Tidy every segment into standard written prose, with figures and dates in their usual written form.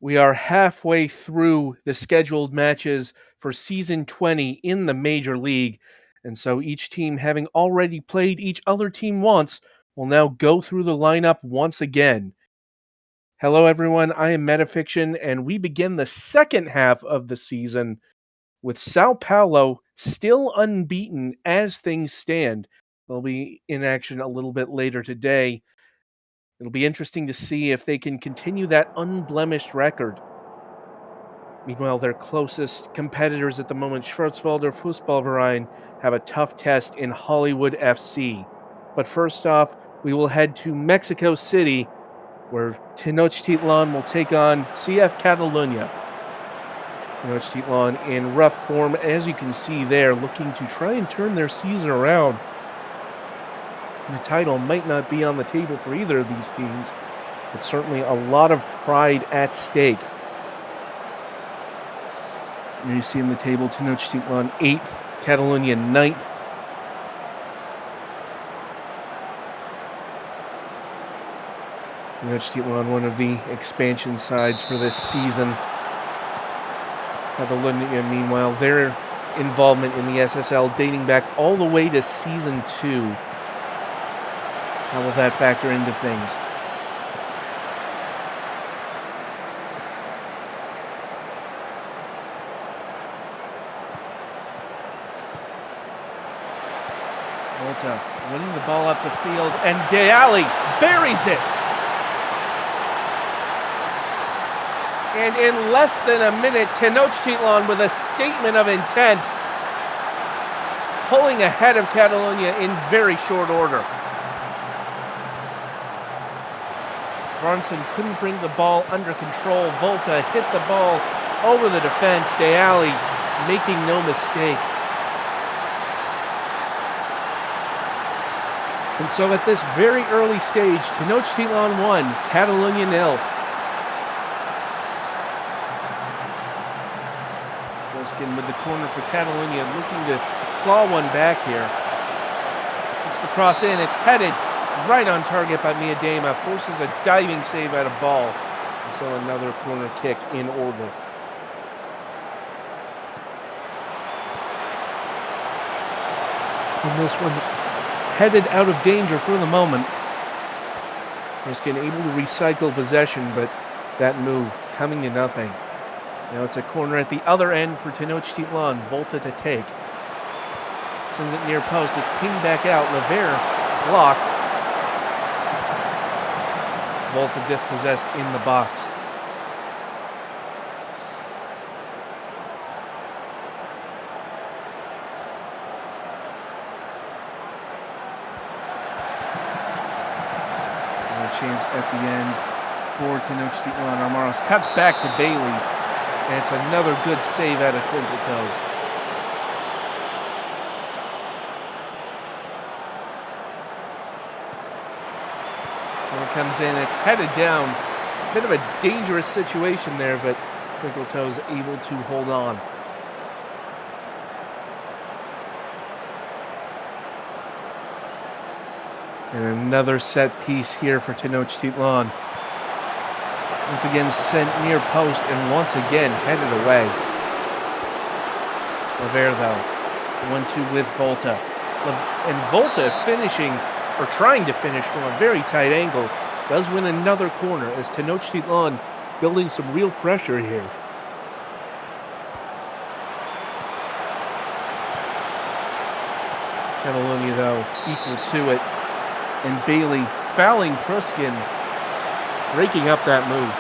We are halfway through the scheduled matches for Season 20 in the Major League, and so each team, having already played each other team once, will now go through the lineup once again. Hello everyone, I am Metafiction, and we begin the second half of the season with Sao Paulo still unbeaten as things stand. They'll be in action a little bit later today. It'll be interesting to see if they can continue that unblemished record. Meanwhile, their closest competitors at the moment, Schwarzwälder Fußballverein, have a tough test in Hollywood FC. But first off, we will head to Mexico City, where Tenochtitlan will take on CF Catalunya. Tenochtitlan in rough form, as you can see there, looking to try and turn their season around. The title might not be on the table for either of these teams, but certainly a lot of pride at stake. Here you see in the table Tenochtitlan 8th, Catalunya 9th. Tenochtitlan, one of the expansion sides for this season. Catalunya, meanwhile, their involvement in the SSL dating back all the way to Season 2. How will that factor into things? Volta winning the ball up the field, and Deali buries it. And in less than a minute, Tenochtitlan with a statement of intent, pulling ahead of Catalunya in very short order. Bronson couldn't bring the ball under control. Volta hit the ball over the defense. Deali making no mistake. And so at this very early stage, Tenochtitlan 1, Catalunya 0. Bliskin with the corner for Catalunya, looking to claw one back here. It's the cross in, it's headed right on target by Miedema, forces a diving save out of ball. And so another corner kick in order. And this one headed out of danger for the moment. Bliskin able to recycle possession, but that move coming to nothing. Now it's a corner at the other end for Tenochtitlan. Volta to take. Sends it near post. It's pinged back out. Levere blocked. Volta dispossessed in the box. And a chance at the end for Tenochtitlan. Armaros cuts back to Bailey. And it's another good save out of Twinkle Toes. Comes in, it's headed down. Bit of a dangerous situation there, but Twinkle Toes able to hold on. And another set piece here for Tenochtitlan. Once again sent near post and once again headed away. Levere though, 1-2 with Volta. And Volta finishing, or trying to finish from a very tight angle, does win another corner as Tenochtitlan building some real pressure here. Catalunya, though, equal to it. And Bailey fouling Pruskin, breaking up that move.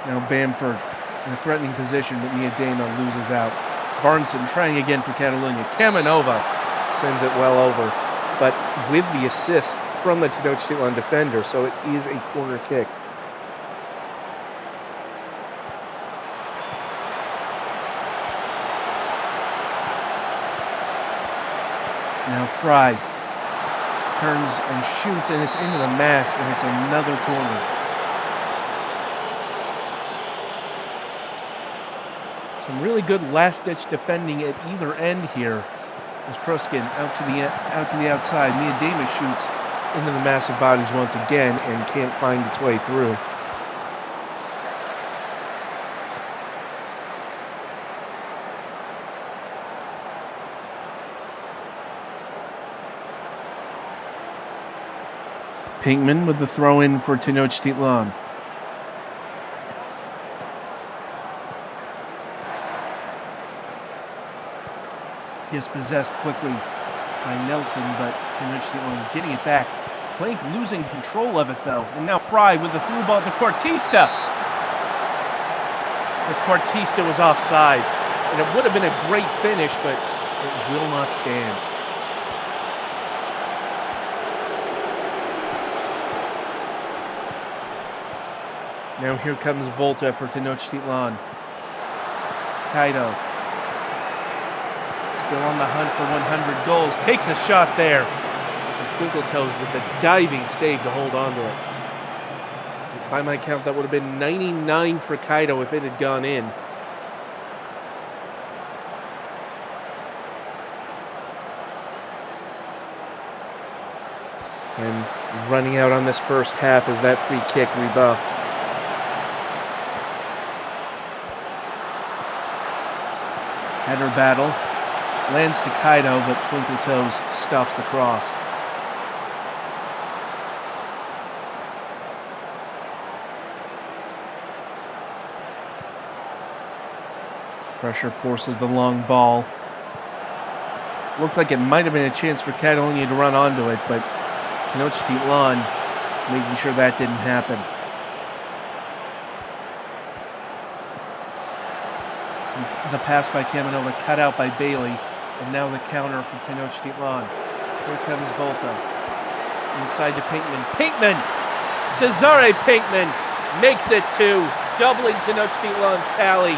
Now Bamford in a threatening position, but Miedema loses out. Varnson trying again for Catalunya. Kamanova sends it well over, but with the assist from the Tenochtitlan defender, so it is a corner kick. Now Fry turns and shoots, and it's into the mask, and it's another corner. Some really good last-ditch defending at either end here. As Pruskin out to the outside. Miedema shoots into the massive bodies once again and can't find its way through. Pinkman with the throw-in for Tenochtitlan. Dispossessed quickly by Nelson, but Tenochtitlan getting it back. Plank losing control of it, though. And now Fry with the through ball to Quartista. But Quartista was offside. And it would have been a great finish, but it will not stand. Now here comes Volta for Tenochtitlan. Kaido. Still on the hunt for 100 goals. Takes a shot there. And Twinkle Toes with a diving save to hold on to it. By my count, that would have been 99 for Kaido if it had gone in. And running out on this first half as that free kick rebuffed. Header battle. Lands to Kaido, but Twinkle Toes stops the cross. Pressure forces the long ball. Looked like it might have been a chance for Catalonia to run onto it, but Tenochtitlan making sure that didn't happen. The pass by Kamanova cut out by Bailey, and now the counter for Tenochtitlan. Here comes Volta. Inside to Pinkman. Pinkman! Cesare Pinkman makes it 2, doubling Tenochtitlan's tally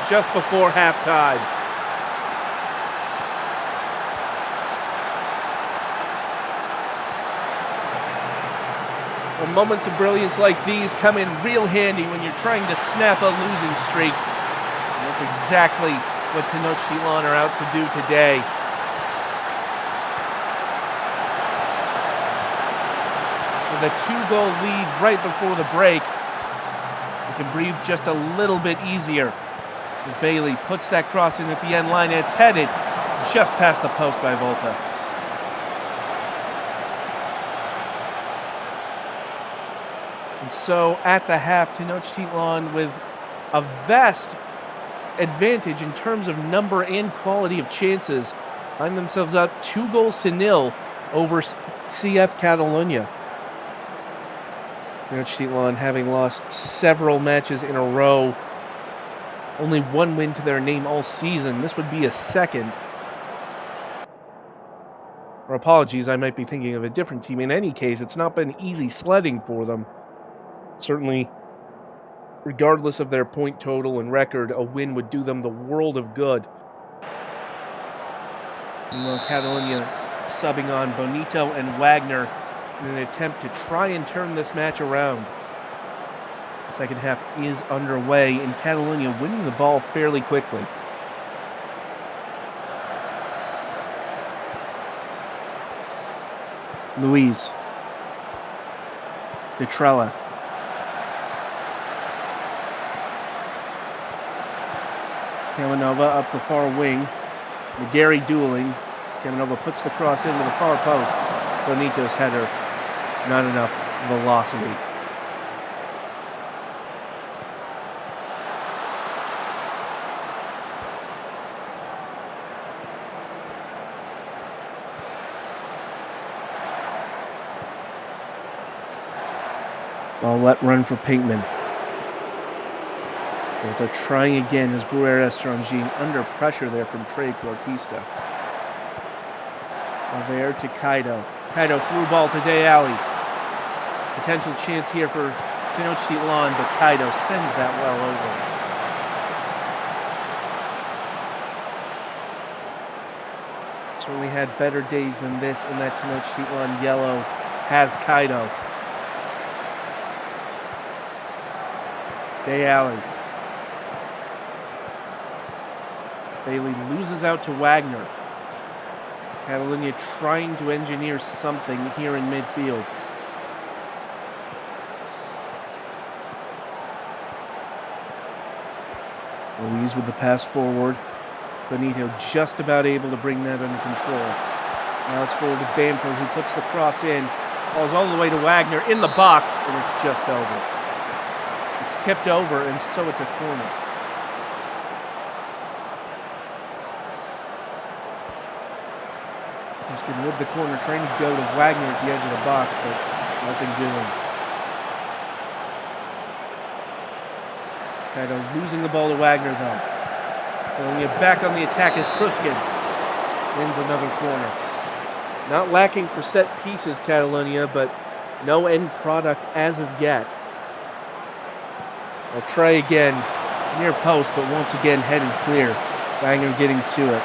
just before halftime. Well, moments of brilliance like these come in real handy when you're trying to snap a losing streak. That's exactly what Tenochtitlan are out to do today. With a 2-goal lead right before the break, you can breathe just a little bit easier as Bailey puts that cross in at the end line. It's headed just past the post by Volta. And so at the half, Tenochtitlan with a vast advantage in terms of number and quality of chances find themselves up 2-0 over CF Catalonia. Tenochtitlan having lost several matches in a row, only one win to their name all season. This would be a second. Or apologies, I might be thinking of a different team. In any case, it's not been easy sledding for them. Certainly, regardless of their point total and record, a win would do them the world of good. Meanwhile, Catalonia subbing on Bonito and Wagner in an attempt to try and turn this match around. The second half is underway, and Catalonia winning the ball fairly quickly. Luiz. Petrella. Kamanova up the far wing. McGarry dueling. Kamanova puts the cross into the far post. Bonito's header. Not enough velocity. Ball let run for Pinkman. They're trying again as Bruer Estrangine under pressure there from Trey Quartista. Over to Kaido. Kaido through ball to De Ali. Potential chance here for Tenochtitlan, but Kaido sends that well over. Certainly had better days than this in that Tenochtitlan yellow has Kaido. De Ali. Bailey loses out to Wagner. Catalunya trying to engineer something here in midfield. Louise with the pass forward. Benito just about able to bring that under control. Now it's forward to Bamford, who puts the cross in. Ball's all the way to Wagner in the box, and it's just over. It's tipped over, and so it's a corner. Huskin with the corner, trying to go to Wagner at the edge of the box, but nothing doing. Kaido losing the ball to Wagner, though. Catalunya back on the attack as Pruskin wins another corner. Not lacking for set pieces, Catalunya, but no end product as of yet. They'll try again, near post, but once again headed clear. Wagner getting to it.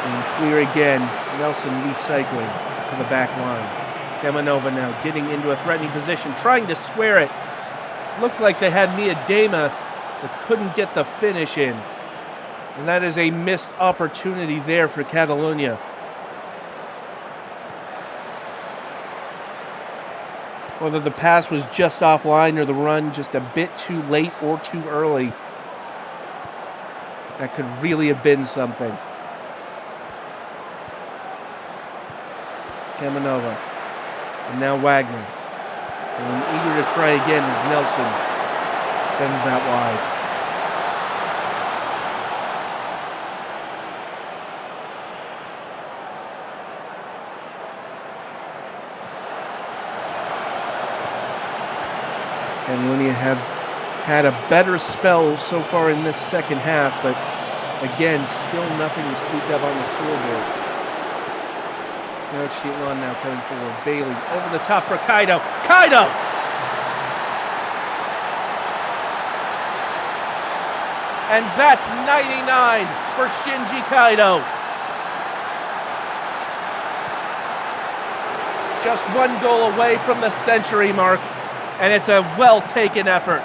And clear again, Nelson recycling to the back line. Kamanova now getting into a threatening position, trying to square it. Looked like they had Miedema, but couldn't get the finish in. And that is a missed opportunity there for Catalunya. Whether the pass was just offline or the run just a bit too late or too early, that could really have been something. Kamanova. And now Wagner. And eager to try again as Nelson sends that wide. Catalunya have had a better spell so far in this second half, but again, still nothing to speak of on the scoreboard. Now it's Sheetlon now coming forward. Bailey over the top for Kaido. Kaido! And that's 99 for Shinji Kaido. Just one goal away from the century mark, and it's a well-taken effort.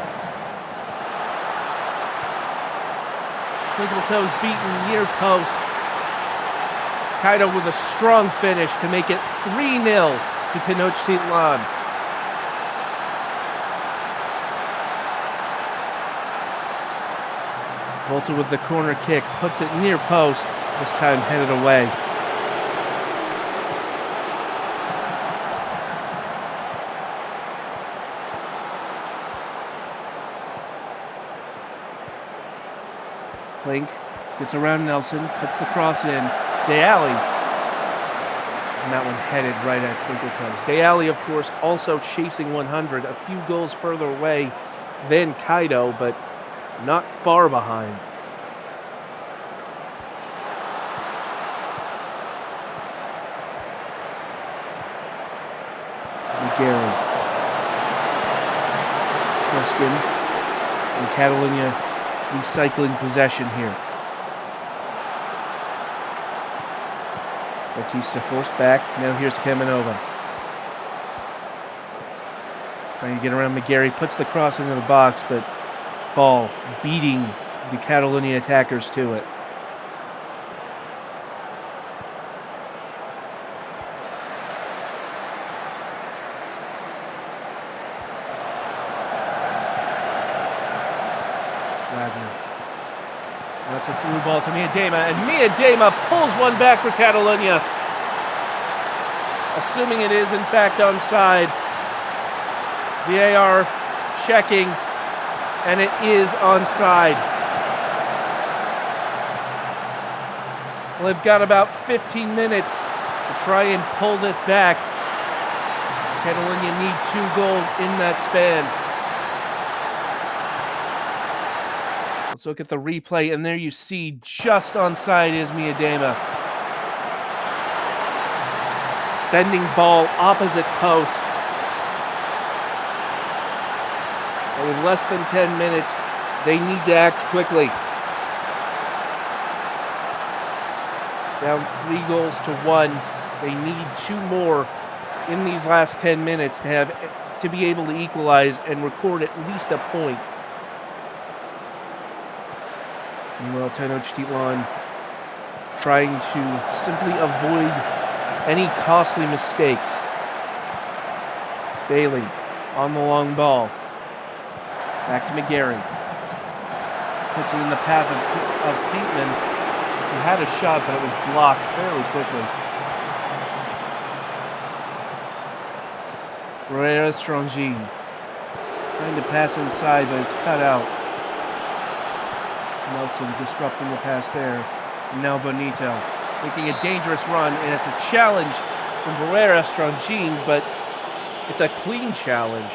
Twinkletoes beaten near post. Kaido with a strong finish to make it 3-0 to Tenochtitlan. Volta with the corner kick, puts it near post, this time headed away. Link gets around Nelson, puts the cross in. Deali. And that one headed right at Twinkletoes. Deali, of course, also chasing 100, a few goals further away than Kaido, but not far behind. McGarry. Preskin. And Catalunya recycling possession here. Batista forced back. Now here's Kamanova. Trying to get around McGarry. Puts the cross into the box, but ball beating the Catalunya attackers to it. Wagner. That's a through ball to Miedema, and Miedema pulls one back for Catalunya. Assuming it is in fact onside. VAR checking, and it is onside. Well, they've got about 15 minutes to try and pull this back. Catalunya need 2 goals in that span. Let's look at the replay, and there you see just onside is Miedema. Sending ball opposite post. And with less than 10 minutes, they need to act quickly. Down 3-1. They need 2 more in these last 10 minutes to be able to equalize and record at least a point. Meanwhile, Tenochtitlan trying to simply avoid any costly mistakes. Bailey on the long ball. Back to McGarry. Puts it in the path of Pinkman, who had a shot, but it was blocked fairly quickly. Herrera Strongine trying to pass inside, but it's cut out. Nelson disrupting the pass there. And now Bonito making a dangerous run, and it's a challenge from Herrera Strongine, but it's a clean challenge.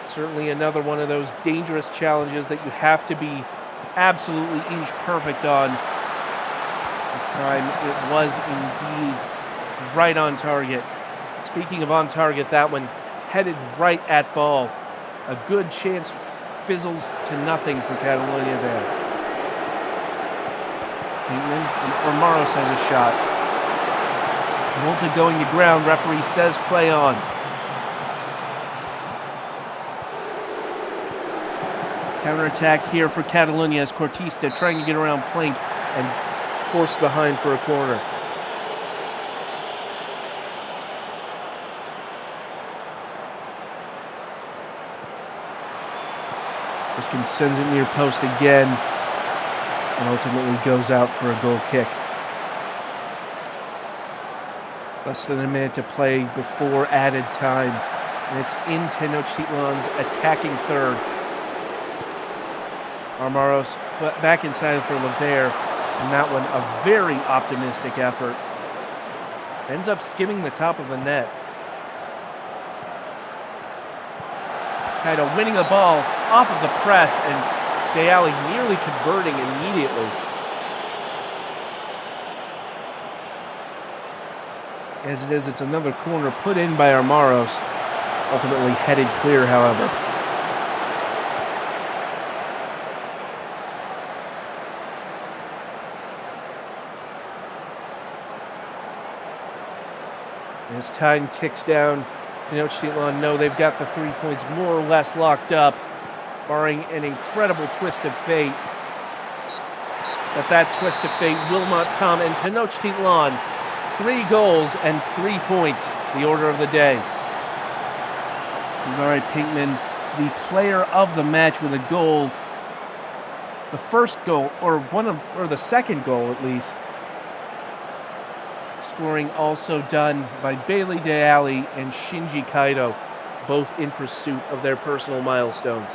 Certainly another one of those dangerous challenges that you have to be absolutely inch perfect on. This time it was indeed right on target. Speaking of on target, that one headed right at ball. A good chance fizzles to nothing for Catalonia there. Pinkman and Ormaros has a shot. Volta going to ground. Referee says play on. Counterattack here for Catalonia as Cortista trying to get around Plank and forced behind for a corner. Erskine sends it near post again and ultimately goes out for a goal kick. Less than a minute to play before added time, and it's in Tenochtitlan's attacking third. Armaros back inside for Levere, and that one a very optimistic effort. Ends up skimming the top of the net. Kaido winning the ball off of the press, and Deali nearly converting immediately. As it is, it's another corner put in by Armaros. Ultimately headed clear, however. As time ticks down, Tenochtitlan know they've got the 3 points more or less locked up, barring an incredible twist of fate. But that twist of fate will not come, and Tenochtitlan, 3 goals and 3 points, the order of the day. Cesare Pinkman, the player of the match with a goal. The first goal, or the second goal at least. Scoring also done by Bailey Deali and Shinji Kaido, both in pursuit of their personal milestones.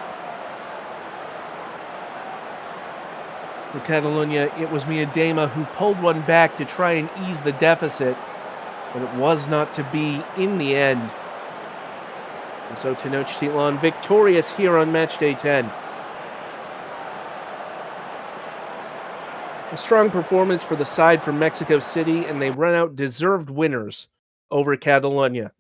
For Catalonia, it was Miedema who pulled one back to try and ease the deficit, but it was not to be in the end. And so Tenochtitlan victorious here on Matchday 10. A strong performance for the side from Mexico City, and they run out deserved winners over Catalonia.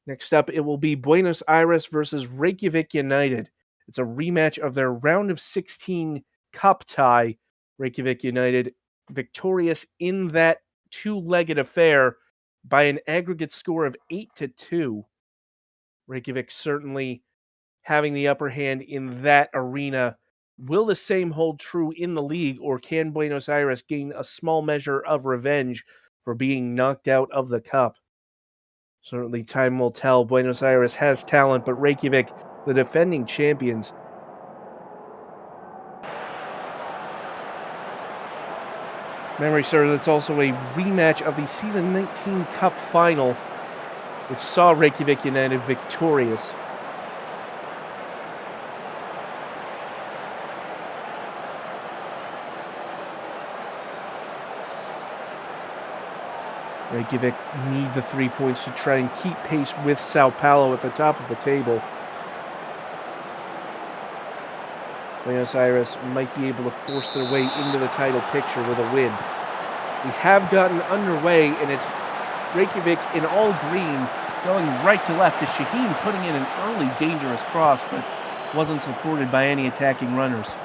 Next up, it will be Buenos Aires versus Reykjavik United. It's a rematch of their round of 16 cup tie. Reykjavik United victorious in that two-legged affair by an aggregate score of 8-2. Reykjavik certainly having the upper hand in that arena. Will the same hold true in the league, or can Buenos Aires gain a small measure of revenge for being knocked out of the cup? Certainly time will tell. Buenos Aires has talent, but Reykjavik, the defending champions. Memory serves, it's also a rematch of the Season 19 Cup Final, which saw Reykjavik United victorious. Reykjavik need the 3 points to try and keep pace with Sao Paulo at the top of the table. Buenos Aires might be able to force their way into the title picture with a win. We have gotten underway, and it's Reykjavik in all green, going right to left to Shaheen, putting in an early dangerous cross, but wasn't supported by any attacking runners.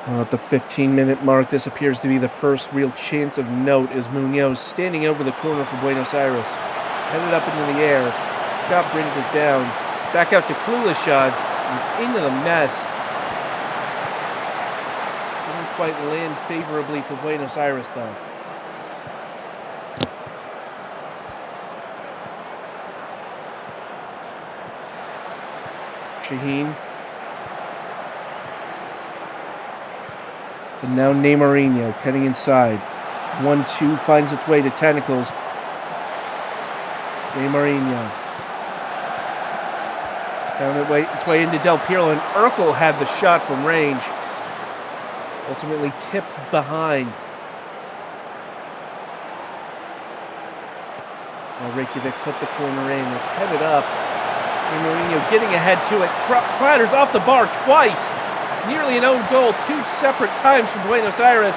Well, at the 15-minute mark, this appears to be the first real chance of note as Munoz standing over the corner for Buenos Aires. Headed up into the air. Scott brings it down. Back out to Kulishad. And it's into the mess. Doesn't quite land favorably for Buenos Aires, though. Shaheen. And now Neymarinho cutting inside. 1-2 finds its way to Tentacles. Neymarinho. Found its way into Del Pirlo, and Urkel had the shot from range. Ultimately tipped behind. Now Reykjavik put the corner in. It's headed up. Neymarinho getting ahead to it. Clatters off the bar twice. Nearly an own goal 2 separate times for Buenos Aires.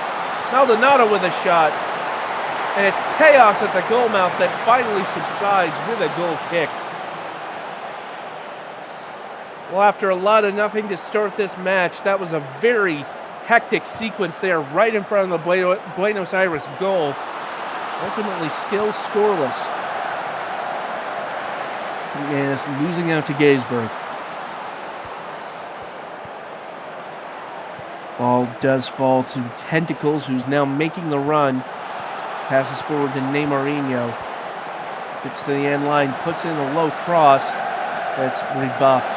Maldonado with a shot. And it's chaos at the goal mouth that finally subsides with a goal kick. Well, after a lot of nothing to start this match, that was a very hectic sequence there right in front of the Buenos Aires goal. Ultimately still scoreless. And it's losing out to Gaisberg. Ball does fall to Tentacles, who's now making the run. Passes forward to Neymarinho. Gets to the end line, puts in a low cross. That's rebuffed.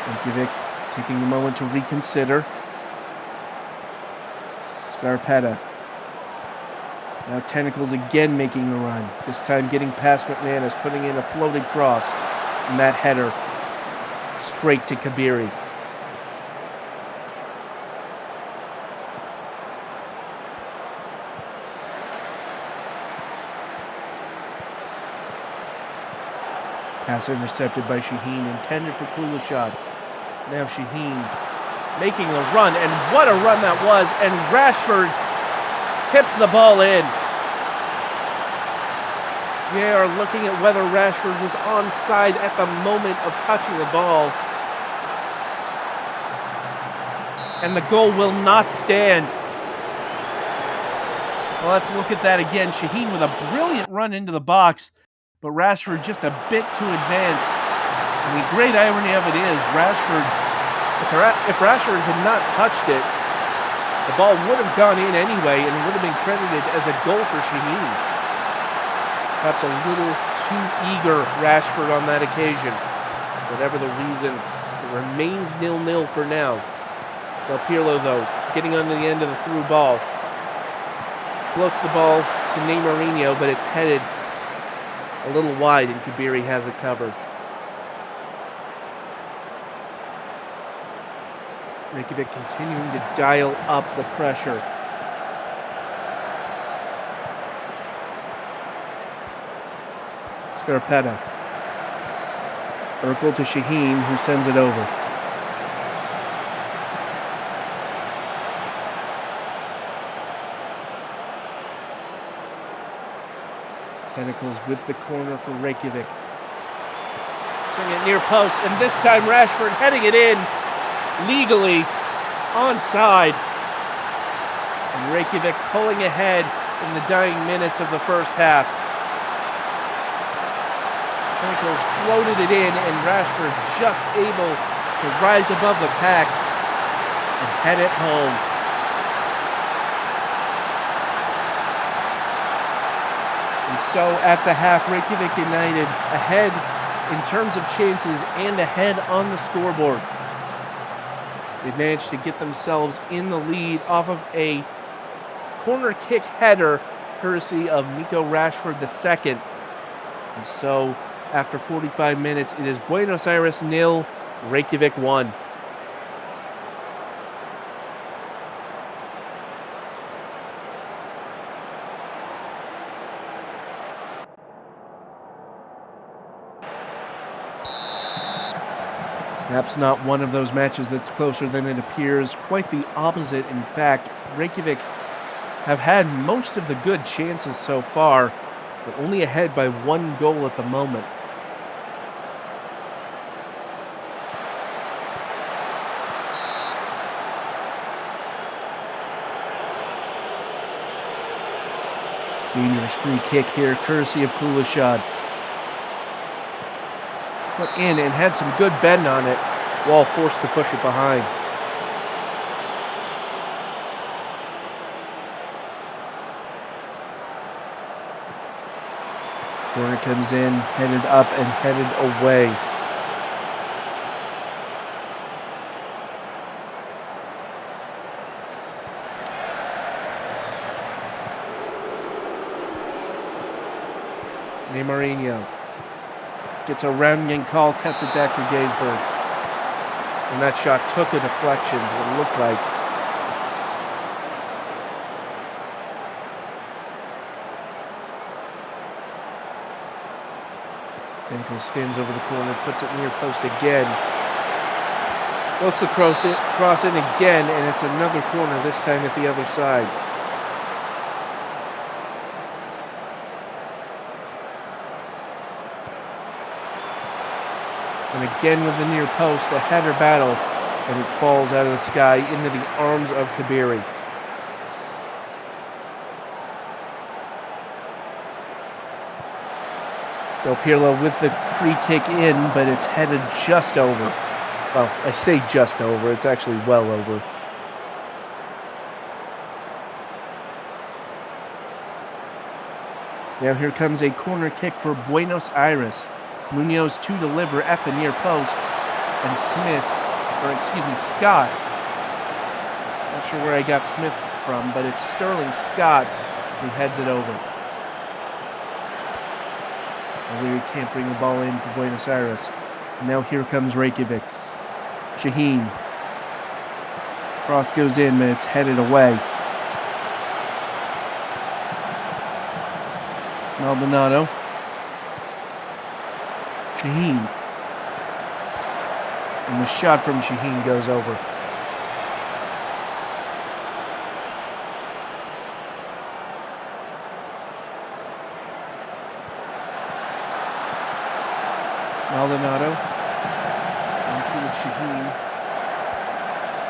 Reykjavik taking a moment to reconsider. Scarpetta. Now Tentacles again making the run. This time getting past McManus, putting in a floated cross. And that header straight to Kabiri. Pass intercepted by Shaheen, intended for Kulishad. Now Shaheen making a run, and what a run that was, and Rashford tips the ball in. We are looking at whether Rashford was onside at the moment of touching the ball. And the goal will not stand. Well, let's look at that again. Shaheen with a brilliant run into the box, but Rashford just a bit too advanced. And the great irony of it is, if Rashford had not touched it, the ball would have gone in anyway and would have been credited as a goal for Shaheen. Perhaps a little too eager Rashford on that occasion. Whatever the reason, it remains 0-0 for now. Del Pirlo, though, getting on the end of the through ball. Floats the ball to Neymarinho, but it's headed a little wide, and Kabiri has it covered. Reykjavik continuing to dial up the pressure. Scarpetta. Urkel to Shaheen, who sends it over. Tentacles with the corner for Reykjavik. Swing it near post, and this time Rashford heading it in legally onside. And Reykjavik pulling ahead in the dying minutes of the first half. Tentacles floated it in, and Rashford just able to rise above the pack and head it home. And so at the half, Reykjavik United ahead in terms of chances and ahead on the scoreboard. They managed to get themselves in the lead off of a corner kick header courtesy of Nico Rashford II. And so after 45 minutes, it is Buenos Aires 0, Reykjavik 1. Perhaps not one of those matches that's closer than it appears. Quite the opposite, in fact. Reykjavik have had most of the good chances so far, but only ahead by 1 goal at the moment. Dangerous free kick here, courtesy of Kulishad. Put in and had some good bend on it. Wall forced to push it behind. Corner comes in, headed up and headed away. Neymarinho gets a rounding call, cuts it back for Gaisberg. And that shot took a deflection, it looked like. Ankle stands over the corner, puts it near post again. Looks the cross in again, and it's another corner, this time at the other side. And again with the near post, a header battle, and it falls out of the sky into the arms of Kabiri. Del Pirlo with the free kick in, but it's headed just over. Well, I say just over, it's actually well over. Now here comes a corner kick for Buenos Aires. Munoz to deliver at the near post, and Scott. Not sure where I got Smith from, but it's Sterling Scott who heads it over. O'Leary can't bring the ball in for Buenos Aires. And now here comes Reykjavik. Shaheen. Cross goes in, but it's headed away. Maldonado. Shaheen. And the shot from Shaheen goes over. Maldonado. Onto Shaheen.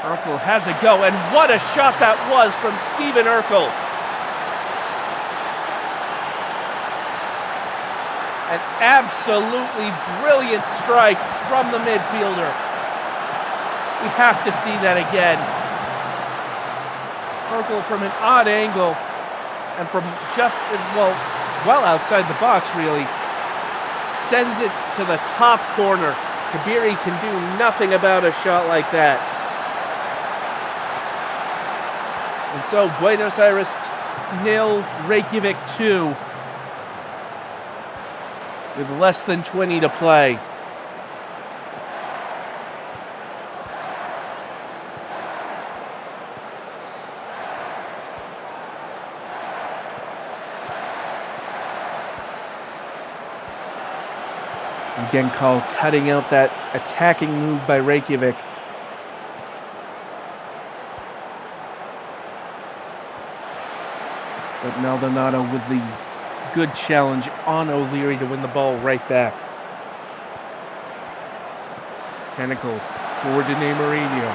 Urkel has a go, and what a shot that was from Steven Urkel. An absolutely brilliant strike from the midfielder. We have to see that again. Urkel from an odd angle and from just, well outside the box really, sends it to the top corner. Kabiri can do nothing about a shot like that. And so Buenos Aires 0, Reykjavik 2. With less than 20 to play. Again, call cutting out that attacking move by Reykjavik. But Maldonado with the good challenge on O'Leary to win the ball right back. Tentacles forward to Neymarinho.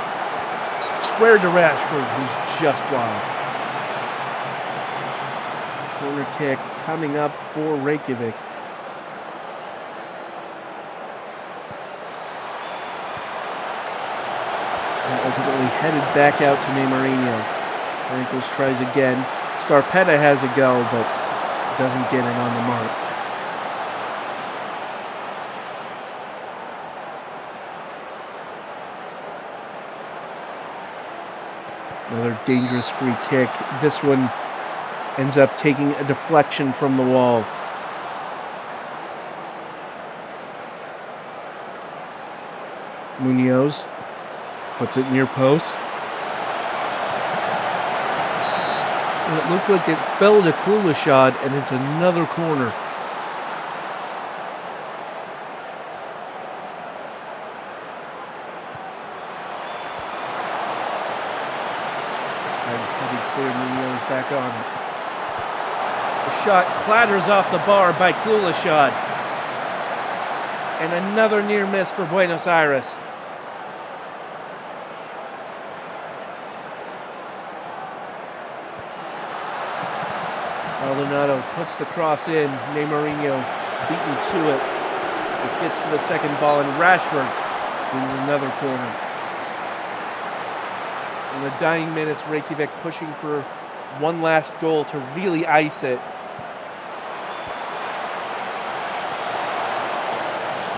Square to Rashford, who's just wide. Corner kick coming up for Reykjavik. And ultimately headed back out to Neymarinho. Tentacles tries again. Scarpetta has a go, but doesn't get it on the mark. Another dangerous free kick. This one ends up taking a deflection from the wall. Munoz puts it near post. It looked like it fell to Kulishad, and it's another corner. This time headed clear, Munoz back on it. The shot clatters off the bar by Kulishad. And another near miss for Buenos Aires. Maldonado puts the cross in. Neymarinho beaten to it. It gets to the second ball, and Rashford wins another corner. In the dying minutes, Reykjavik pushing for one last goal to really ice it.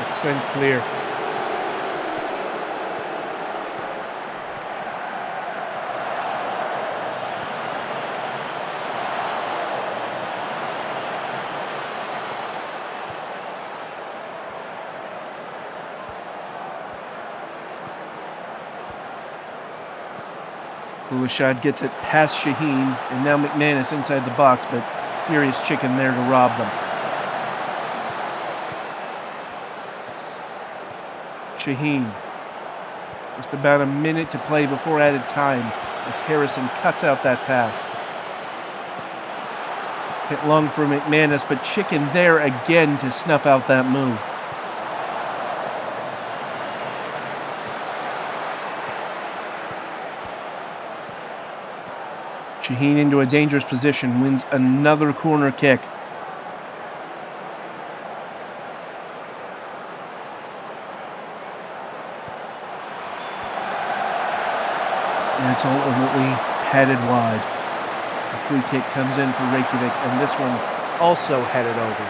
It's sent clear. Ulashad gets it past Shaheen, and now McManus inside the box, but Furious Chicken there to rob them. Shaheen. Just about a minute to play before added time as Harrison cuts out that pass. Hit long for McManus, but Chicken there again to snuff out that move. Shaheen into a dangerous position, wins another corner kick. And it's ultimately headed wide. A free kick comes in for Reykjavik, and this one also headed over.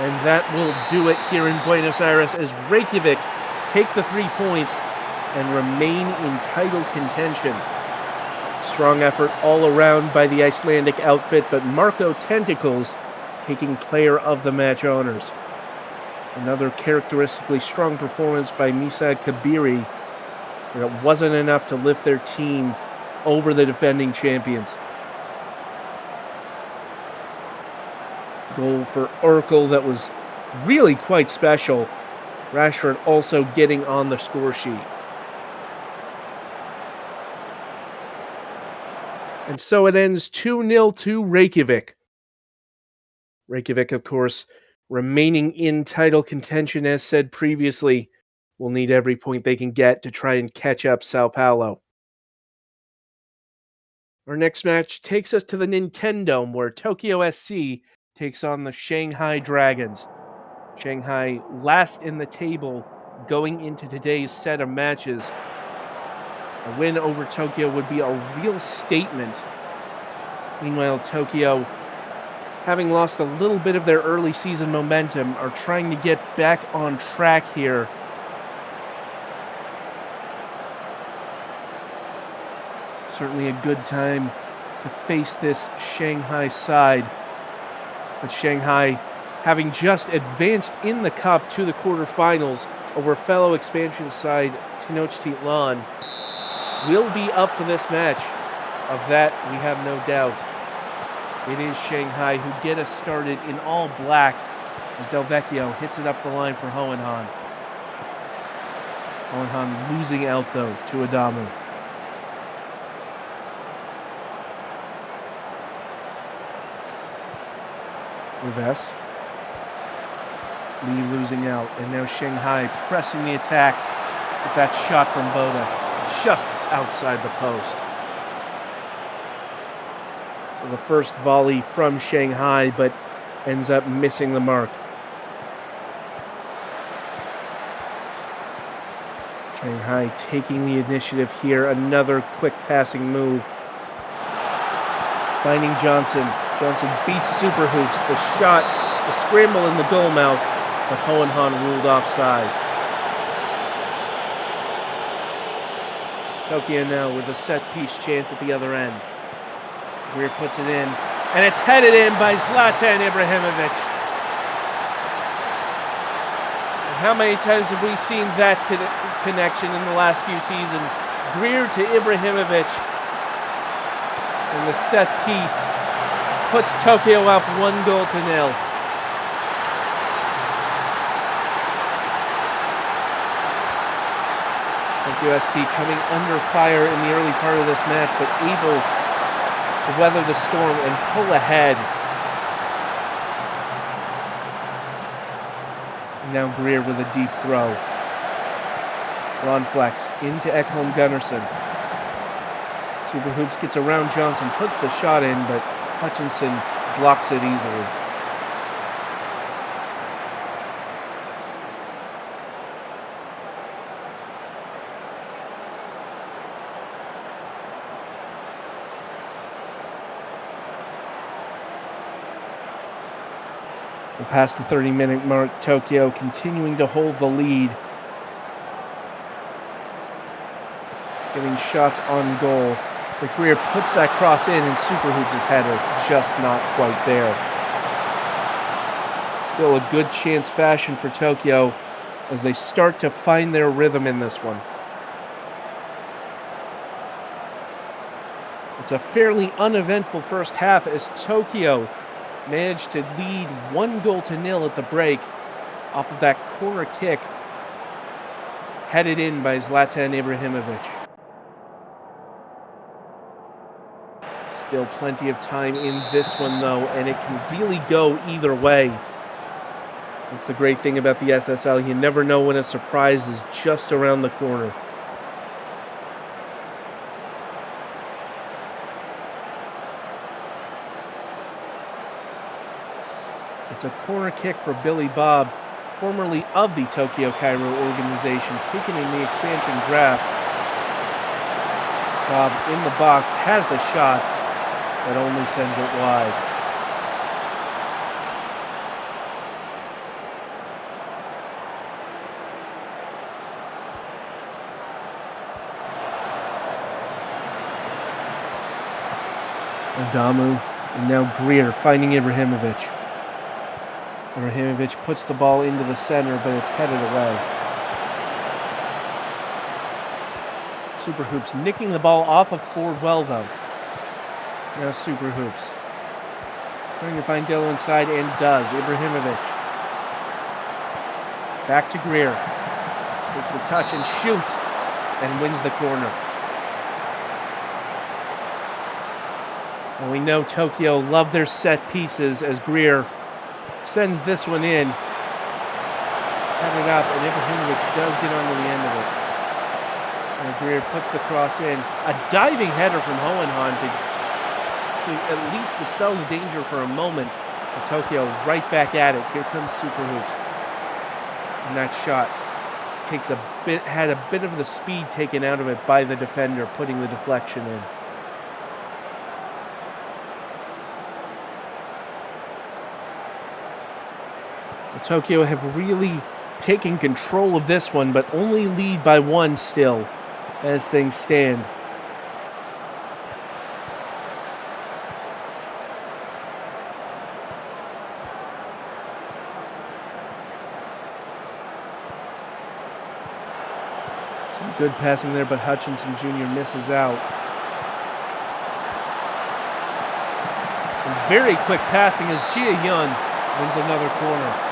And that will do it here in Buenos Aires as Reykjavik take the 3 points and remain in title contention. Strong effort all around by the Icelandic outfit, but Marco Tentacles taking player of the match honors. Another characteristically strong performance by Misad Kabiri, but it wasn't enough to lift their team over the defending champions. Goal for Urkel that was really quite special. Rashford also getting on the score sheet. And so it ends 2-0 to Reykjavik. Reykjavik, of course, remaining in title contention, as said previously, will need every point they can get to try and catch up Sao Paulo. Our next match takes us to the Nintendo, where Tokyo SC takes on the Shanghai Dragons. Shanghai last in the table going into today's set of matches. A win over Tokyo would be a real statement. Meanwhile, Tokyo, having lost a little bit of their early season momentum, are trying to get back on track here. Certainly a good time to face this Shanghai side. But Shanghai, having just advanced in the cup to the quarterfinals over fellow expansion side Tenochtitlan, will be up for this match. Of that, we have no doubt. It is Shanghai who get us started in all black as Del Vecchio hits it up the line for Hohenhan. Hohenhan losing out, though, to Adamu. Reves. Lee losing out, and now Shanghai pressing the attack with that shot from Boda, just outside the post. The first volley from Shanghai, but ends up missing the mark. Shanghai taking the initiative here. Another quick passing move. Finding Johnson. Johnson beats Super Hoops. The shot, the scramble in the goal mouth, but Hohenhan ruled offside. Tokyo now with a set-piece chance at the other end. Greer puts it in, and it's headed in by Zlatan Ibrahimovic. And how many times have we seen that connection in the last few seasons? Greer to Ibrahimovic, and the set piece puts Tokyo up 1-0. Tokyo SC coming under fire in the early part of this match, but able to weather the storm and pull ahead. And now Greer with a deep throw. Ron Flex into Ekholm Gunnarsson. Super Hoops gets around Johnson, puts the shot in, but Hutchinson blocks it easily. We're past the 30-minute mark. Tokyo continuing to hold the lead. Getting shots on goal. But Greer puts that cross in, and Super Hoops' header just not quite there. Still a good chance fashion for Tokyo as they start to find their rhythm in this one. It's a fairly uneventful first half as Tokyo managed to lead 1-0 at the break off of that corner kick headed in by Zlatan Ibrahimovic. Still plenty of time in this one, though, and it can really go either way. That's the great thing about the SSL. You never know when a surprise is just around the corner. It's a corner kick for Billy Bob, formerly of the Tokyo Cairo organization, taken in the expansion draft. Bob in the box has the shot, but only sends it wide. Adamu, and now Greer finding Ibrahimovic. Ibrahimovic puts the ball into the center, but it's headed away. Super Hoops nicking the ball off of Ford well, though. Now Super Hoops trying to find Dillo inside, and does. Ibrahimovic. Back to Greer. Takes the touch and shoots and wins the corner. And we know Tokyo love their set pieces as Greer sends this one in. Headed up, and Ibrahimovic does get onto the end of it. And Greer puts the cross in. A diving header from Hohenheim to at least dispel the danger for a moment. And Tokyo right back at it. Here comes Super Hoops. And that shot had a bit of the speed taken out of it by the defender, putting the deflection in. Tokyo have really taken control of this one, but only lead by 1 still, as things stand. Some good passing there, but Hutchinson Jr. misses out. Some very quick passing as Jia Yun wins another corner.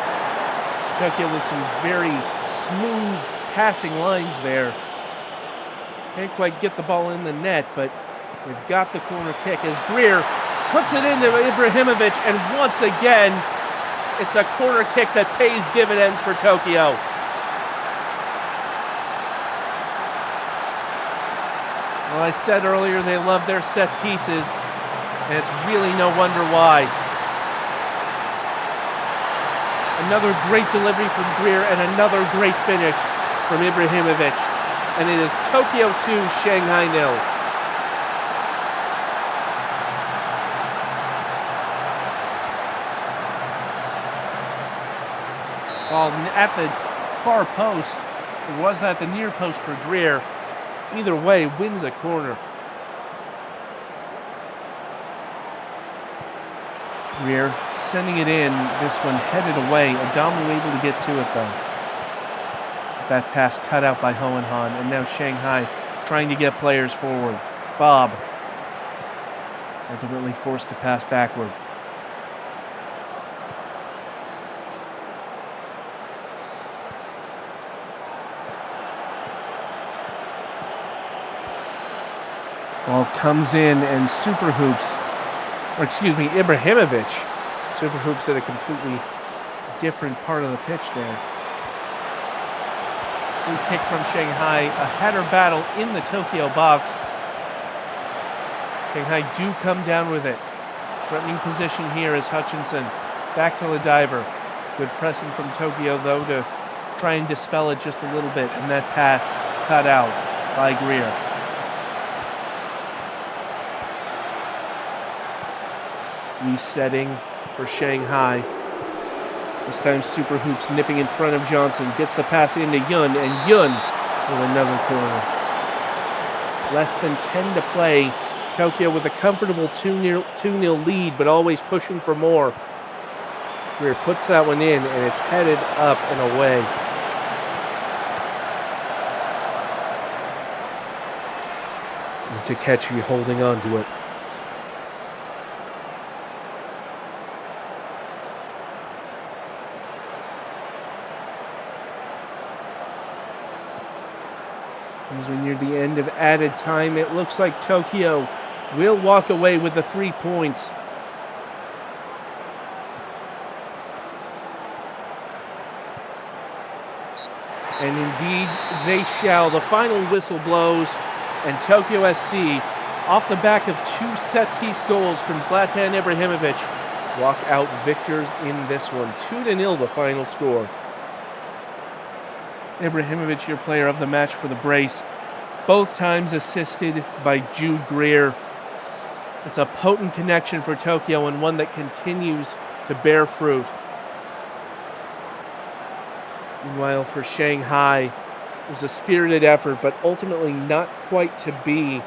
Tokyo with some very smooth passing lines there. Can't quite get the ball in the net, but they've got the corner kick as Greer puts it into Ibrahimovic, and once again, it's a corner kick that pays dividends for Tokyo. Well, I said earlier they love their set pieces, and it's really no wonder why. Another great delivery from Greer and another great finish from Ibrahimovic. And it is Tokyo 2, Shanghai 0. Ball at the far post. Or was that the near post for Greer? Either way, wins a corner. Greer sending it in, this one headed away. Adamu able to get to it though. That pass cut out by Hohenheim, and now Shanghai trying to get players forward. Bob ultimately forced to pass backward. Ball comes in, and Ibrahimovic. Super Hoops at a completely different part of the pitch there. Free kick from Shanghai, a header battle in the Tokyo box. Shanghai do come down with it. Threatening position here is Hutchinson. Back to the diver. Good pressing from Tokyo, though, to try and dispel it just a little bit. And that pass cut out by Greer. Resetting for Shanghai. This time Super Hoops nipping in front of Johnson. Gets the pass into Yun, and Yun with another corner. Less than 10 to play. Tokyo with a comfortable 2-0 lead, but always pushing for more. Greer puts that one in, and it's headed up and away. And Takechi holding on to it. As we near the end of added time, it looks like Tokyo will walk away with the 3 points. And indeed, they shall. The final whistle blows, and Tokyo SC, off the back of 2 set-piece goals from Zlatan Ibrahimovic, walk out victors in this one. 2-0 the final score. Ibrahimovic, your player of the match for the brace, both times assisted by Jude Greer. It's a potent connection for Tokyo and one that continues to bear fruit. Meanwhile, for Shanghai, it was a spirited effort, but ultimately not quite to be.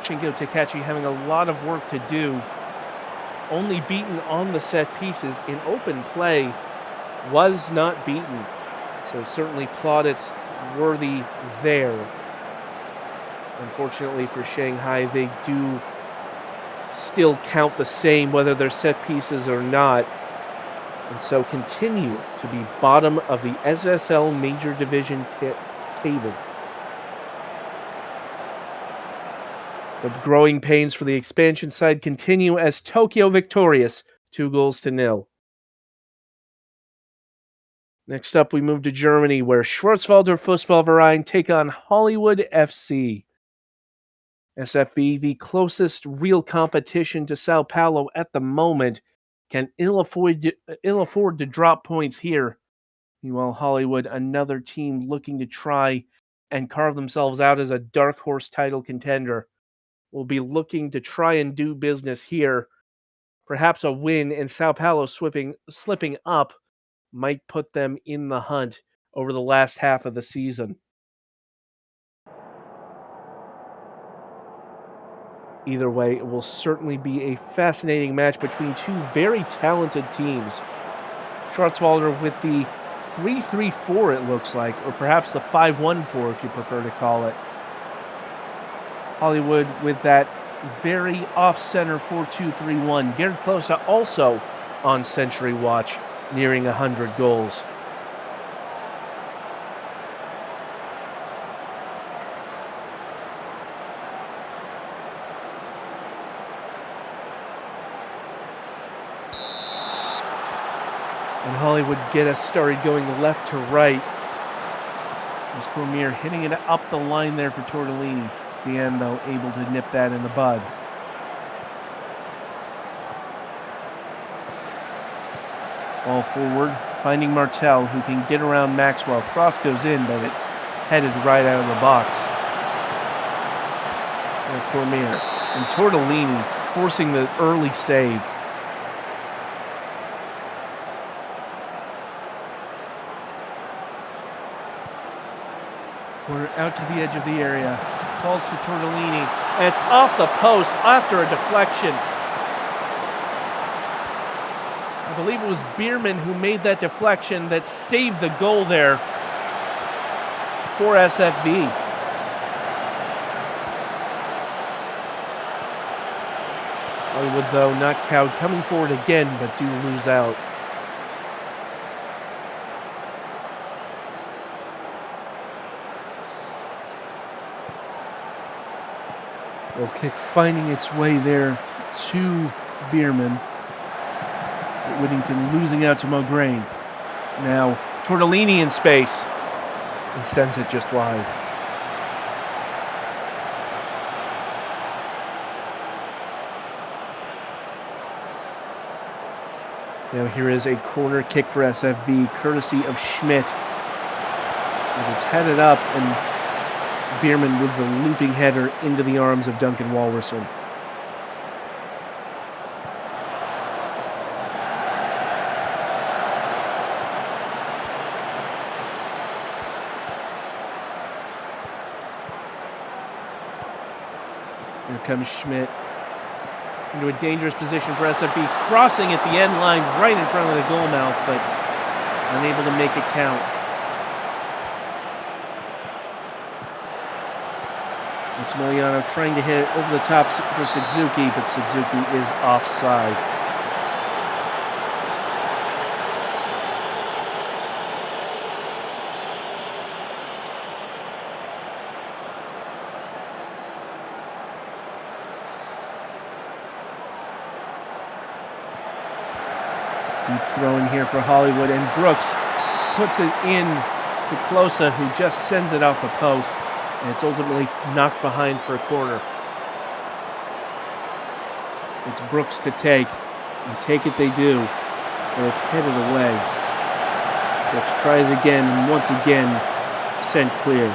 Shingo Takechi having a lot of work to do. Only beaten on the set pieces in open play. Was not beaten. So certainly plaudits worthy there. Unfortunately for Shanghai, they do still count the same whether they're set pieces or not. And so continue to be bottom of the SSL Major Division table. But growing pains for the expansion side continue as Tokyo victorious, 2-0. Next up, we move to Germany, where Schwarzwälder Fußballverein take on Hollywood FC. SFV, the closest real competition to Sao Paulo at the moment, can ill afford to drop points here. Meanwhile, Hollywood, another team looking to try and carve themselves out as a dark horse title contender, will be looking to try and do business here. Perhaps a win and Sao Paulo slipping up might put them in the hunt over the last half of the season. Either way, it will certainly be a fascinating match between 2 very talented teams. Schwarzwälder with the 3-3-4, it looks like, or perhaps the 5-1-4 if you prefer to call it. Hollywood with that very off-center 4-2-3-1. Gerd Klose also on century watch, nearing 100 goals. And Hollywood get us started going left to right. As Cormier hitting it up the line there for Tortellini. At the end, though, able to nip that in the bud. Ball forward, finding Martel, who can get around Maxwell. Cross goes in, but it's headed right out of the box. And Cormier. And Tortellini forcing the early save. Corner out to the edge of the area. Falls to Tortellini. And it's off the post after a deflection. I believe it was Bierman who made that deflection that saved the goal there for SFV. Hollywood, though, not cowed, coming forward again, but do lose out. Goal kick finding its way there to Bierman. Whittington losing out to Mograine. Now Tortellini in space and sends it just wide. Now here is a corner kick for SFV, courtesy of Schmidt. As it's headed up, and Bierman with the looping header into the arms of Duncan Walwerson. Here comes Schmidt into a dangerous position for SFB, crossing at the end line right in front of the goal mouth, but unable to make it count. Maximiliano trying to hit it over the top for Suzuki, but Suzuki is offside. Deep throw in here for Hollywood, and Brooks puts it in to Closa, who just sends it off the post, and it's ultimately knocked behind for a corner. It's Brooks to take, and take it they do, and it's headed away. Brooks tries again, and once again sent clear.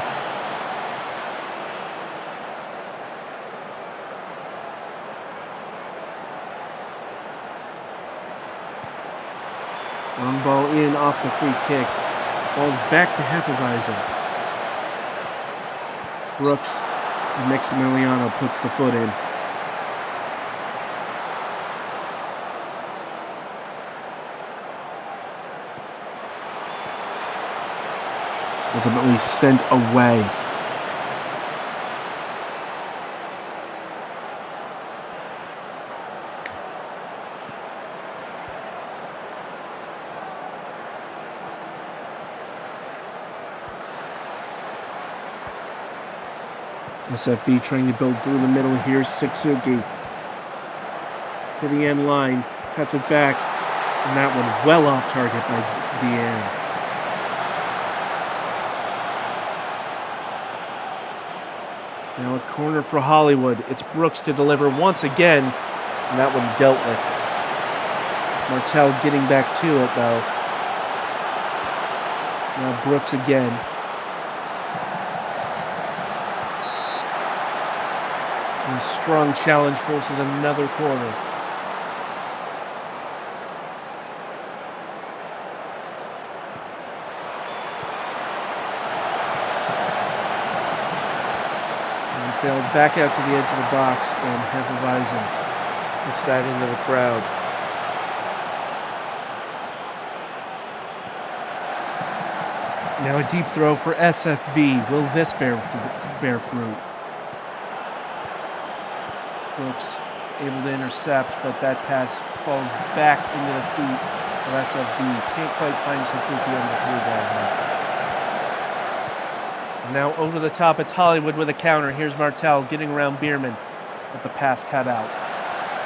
Long ball in off the free kick. Ball's back to Hefeweizen. Brooks and Maximiliano puts the foot in. Ultimately sent away. SFV trying to build through the middle. Here's Suzuki to the end line, cuts it back, and that one well off target by Deanne. Now a corner for Hollywood. It's Brooks to deliver once again, and that one dealt with. Martel getting back to it though. Now Brooks again. And a strong challenge forces another corner. And failed back out to the edge of the box, and Hefeweizen puts that into the crowd. Now a deep throw for SFV. Will this bear fruit? Brooks able to intercept, but that pass falls back into the feet of SFV. Can't quite find Suzuki on the through ball here. And now over the top, it's Hollywood with a counter. Here's Martel getting around Bierman, but the pass cut out.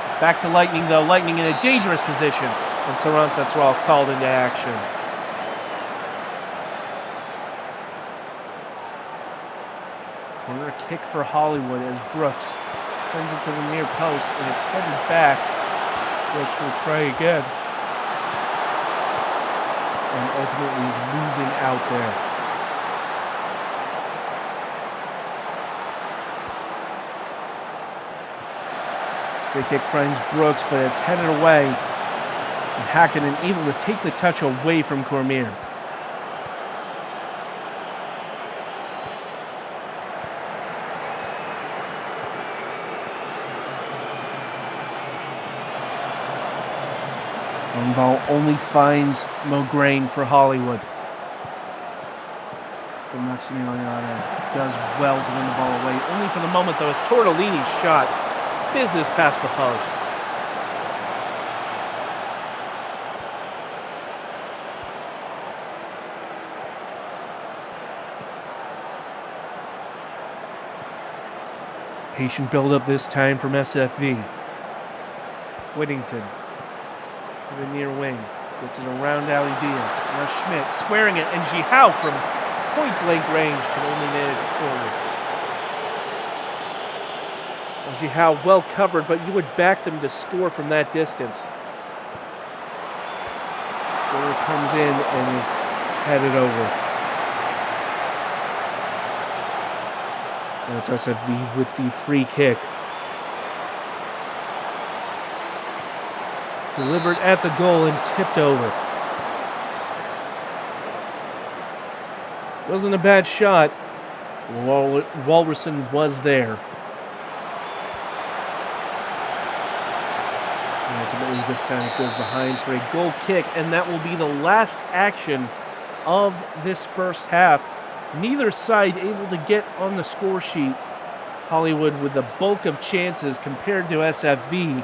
It's back to Lightning though. Lightning in a dangerous position, and Saran Satral called into action. Corner kick for Hollywood as Brooks sends it to the near post, and it's headed back. Brooks will try again. And ultimately losing out there. Free kick finds Brooks, but it's headed away. And Hakkinen able to take the touch away from Cormier. One ball only finds Mograine for Hollywood. But Maximiliano does well to win the ball away. Only for the moment, though, as Tortellini's shot fizzes past the post. Patient build-up this time from SFV. Whittington to the near wing. Gets it around Ali Dia. Now Schmidt squaring it, and Jihao from point-blank range can only manage a corner. Well, Jihao well covered, but you would back them to score from that distance. Corner comes in and is headed over. Now it's SFV with the free kick. Delivered at the goal and tipped over. Wasn't a bad shot. Walverson was there. And ultimately, this time it goes behind for a goal kick, and that will be the last action of this first half. Neither side able to get on the score sheet. Hollywood with the bulk of chances compared to SFV,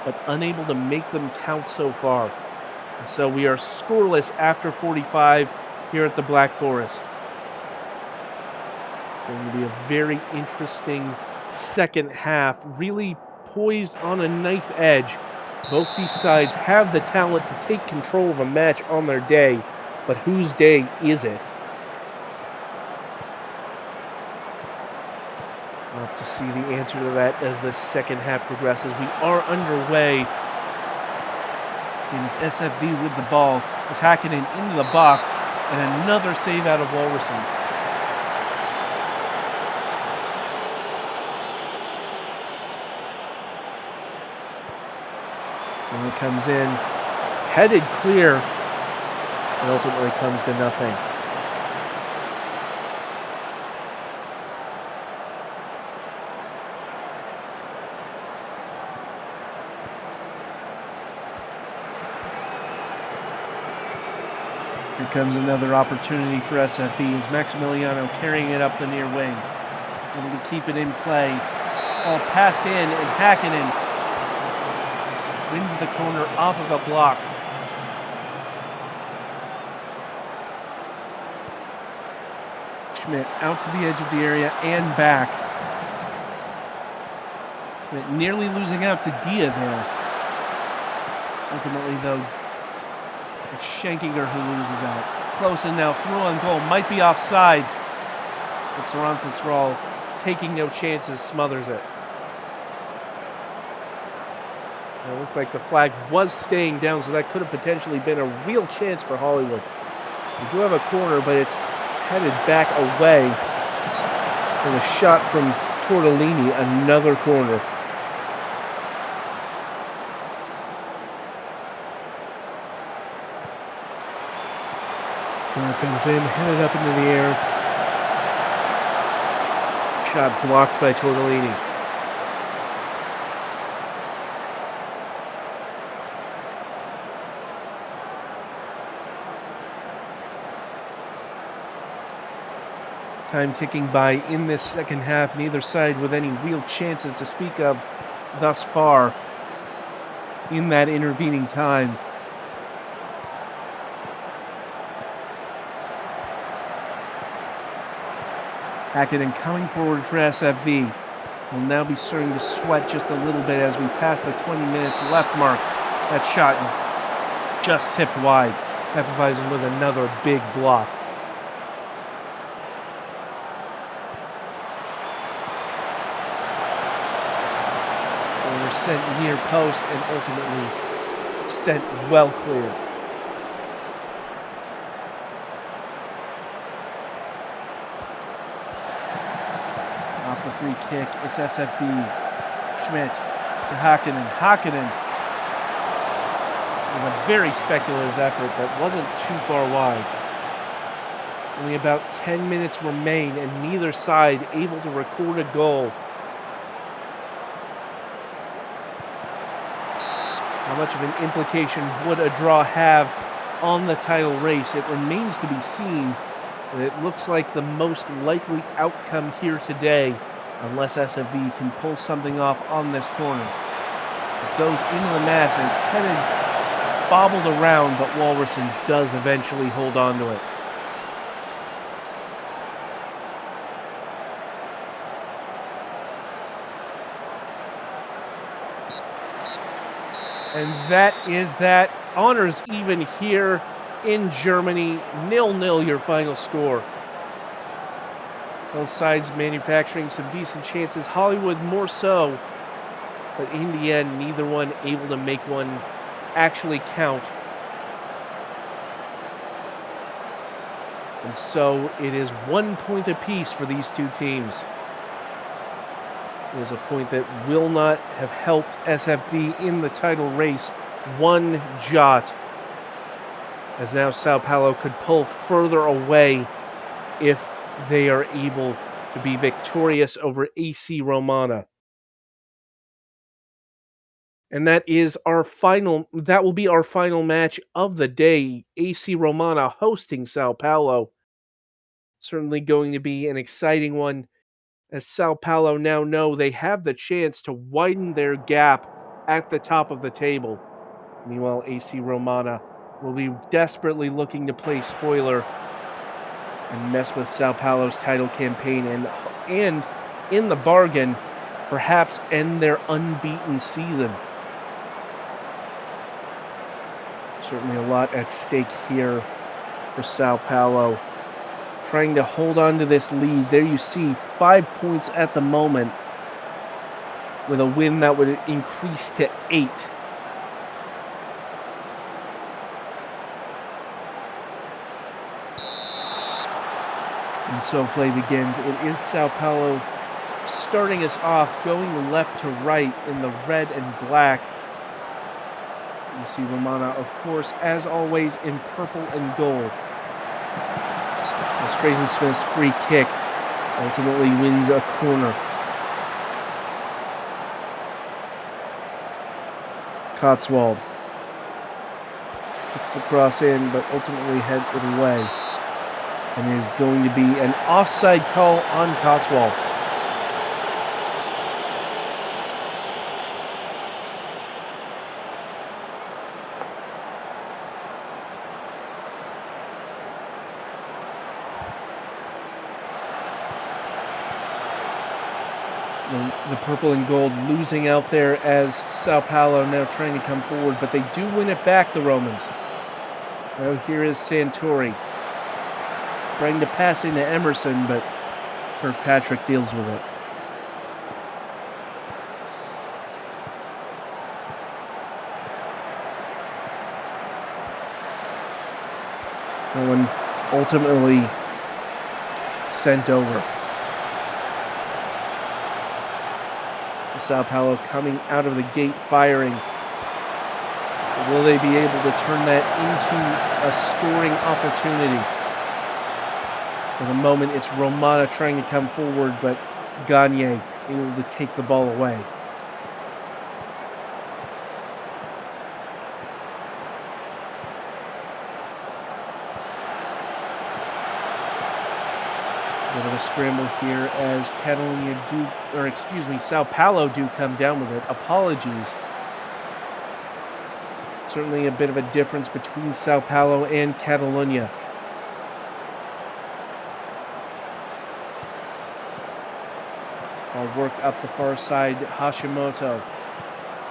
but unable to make them count so far. And so we are scoreless after 45 here at the Black Forest. It's going to be a very interesting second half, really poised on a knife edge. Both these sides have the talent to take control of a match on their day, but whose day is it? We'll have to see the answer to that as the second half progresses. We are underway. It is SFV with the ball. Is Hakkinen into the box, and another save out of Walverson. And it comes in, headed clear, and ultimately comes to nothing. Here comes another opportunity for SFV as Maximiliano carrying it up the near wing. Able to keep it in play. All passed in, and Hakkinen wins the corner off of a block. Schmidt out to the edge of the area and back. Schmidt nearly losing out to Dia there. Ultimately, though, it's Schenkinger who loses out. Close and now through on goal. Might be offside. But Saransa Thrall, taking no chances, smothers it. It looked like the flag was staying down, so that could have potentially been a real chance for Hollywood. We do have a corner, but it's headed back away. And a shot from Tortellini, another corner. Corner comes in, headed up into the air. Shot blocked by Tortellini. Time ticking by in this second half. Neither side with any real chances to speak of thus far in that intervening time. Hakkinen coming forward for SFV. Will now be starting to sweat just a little bit as we pass the 20 minutes left mark. That shot just tipped wide. Hefeweizen with another big block. Corner sent near post and ultimately sent well clear. Off the free kick, it's SFV. Schmidt to Hakkinen. Hakkinen with a very speculative effort that wasn't too far wide. Only about 10 minutes remain and neither side able to record a goal. How much of an implication would a draw have on the title race? It remains to be seen. And it looks like the most likely outcome here today, unless SFV can pull something off on this corner. It goes into the mass and it's headed, bobbled around, but Walverson does eventually hold on to it. And that is that. Honors even here in Germany. 0-0 your final score. Both sides manufacturing some decent chances. Hollywood more so. But in the end, neither one able to make one actually count. And so it is 1 point apiece for these two teams. It is a point that will not have helped SFV in the title race one jot, as now Sao Paulo could pull further away if they are able to be victorious over AC Romana. And that will be our final match of the day. AC Romana hosting Sao Paulo. Certainly going to be an exciting one, as Sao Paulo now know they have the chance to widen their gap at the top of the table. Meanwhile, AC Romana will be desperately looking to play spoiler and mess with Sao Paulo's title campaign, and in the bargain, perhaps end their unbeaten season. Certainly a lot at stake here for Sao Paulo, trying to hold on to this lead. There you see 5 points at the moment, with a win that would increase to 8. And so play begins. It is Sao Paulo starting us off, going left to right in the red and black. You see Romana, of course, as always, in purple and gold. Smith's free kick ultimately wins a corner. Cotswold gets the cross in, but ultimately head it away. And is going to be an offside call on Cotswold. The purple and gold losing out there as Sao Paulo now trying to come forward, but they do win it back, the Romans. Now here is Santori trying to pass into Emerson, but Kirkpatrick deals with it. No one ultimately sent over. Sao Paulo coming out of the gate firing. Will they be able to turn that into a scoring opportunity? For the moment, it's Romana trying to come forward, but Gagne able to take the ball away. Bit of a scramble here as Sao Paulo do come down with it. Apologies. Certainly a bit of a difference between Sao Paulo and Catalunya. All work up the far side. Hashimoto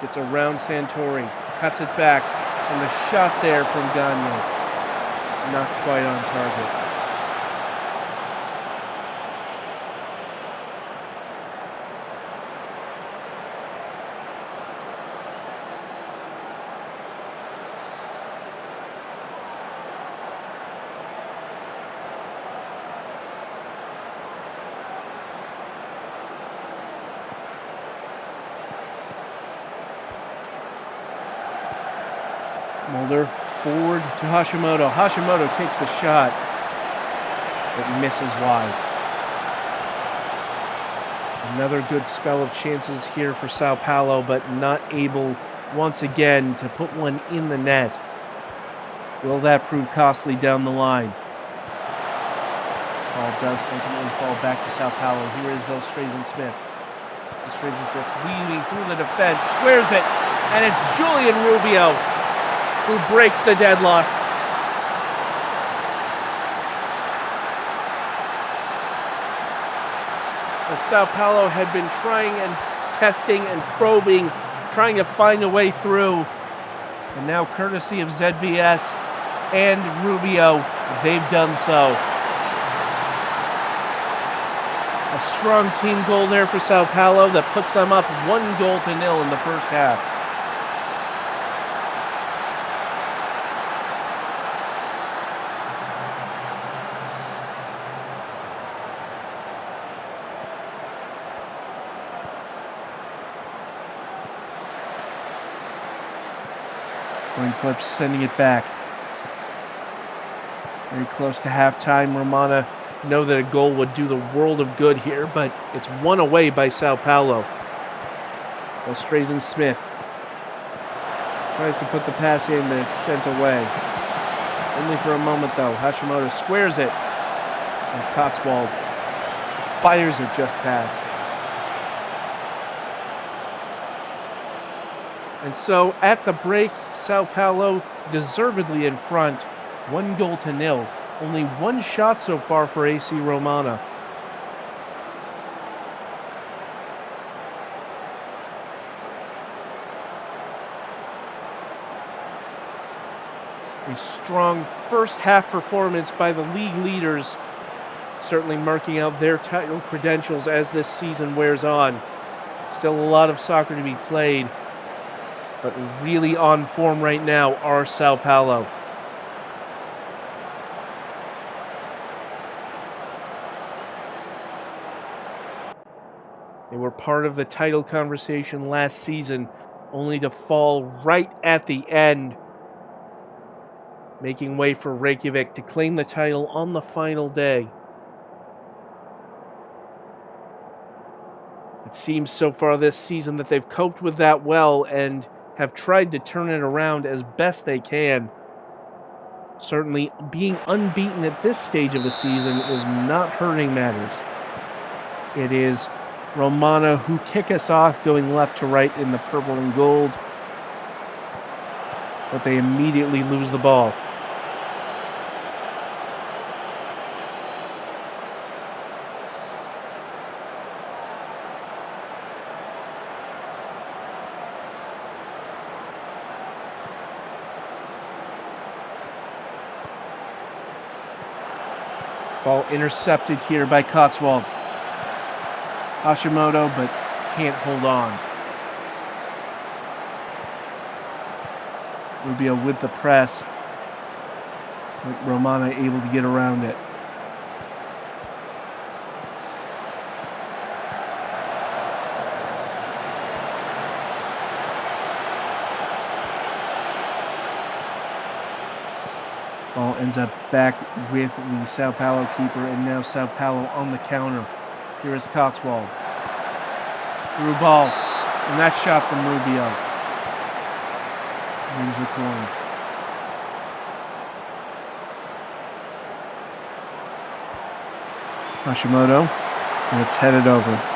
gets around Santori, cuts it back, and the shot there from Gagne. Not quite on target. Mulder forward to Hashimoto. Hashimoto takes the shot, but misses wide. Another good spell of chances here for Sao Paulo, but not able once again to put one in the net. Will that prove costly down the line? Ball does ultimately fall back to Sao Paulo. Here is Velstrazen-Smith. Velstrazen-Smith weaving through the defense, squares it, and it's Julian Rubio who breaks the deadlock. As Sao Paulo had been trying and testing and probing, trying to find a way through, and now courtesy of ZVS and Rubio, they've done so. A strong team goal there for Sao Paulo that puts them up 1-0 in the first half. Coin flips, sending it back. Very close to halftime. Romana know that a goal would do the world of good here, but it's won away by Sao Paulo. Strazen Smith tries to put the pass in, but it's sent away. Only for a moment, though. Hashimoto squares it, and Cotswold fires it just past. And so, at the break, Sao Paulo deservedly in front, 1-0. Only one shot so far for AC Romana. A strong first half performance by the league leaders, certainly marking out their title credentials as this season wears on. Still a lot of soccer to be played, but really on form right now are Sao Paulo. They were part of the title conversation last season, only to fall right at the end, making way for Reykjavik to claim the title on the final day. It seems so far this season that they've coped with that well and have tried to turn it around as best they can. Certainly, being unbeaten at this stage of the season is not hurting matters. It is Romana who kick us off, going left to right in the purple and gold, but they immediately lose the ball. Ball intercepted here by Cotswold. Hashimoto, but can't hold on. Rubio with the press, but Romana able to get around it. Ball ends up back with the Sao Paulo keeper, and now Sao Paulo on the counter. Here is Cotswold. Through ball, and that shot from Rubio wins the corner. Hashimoto, and it's headed over.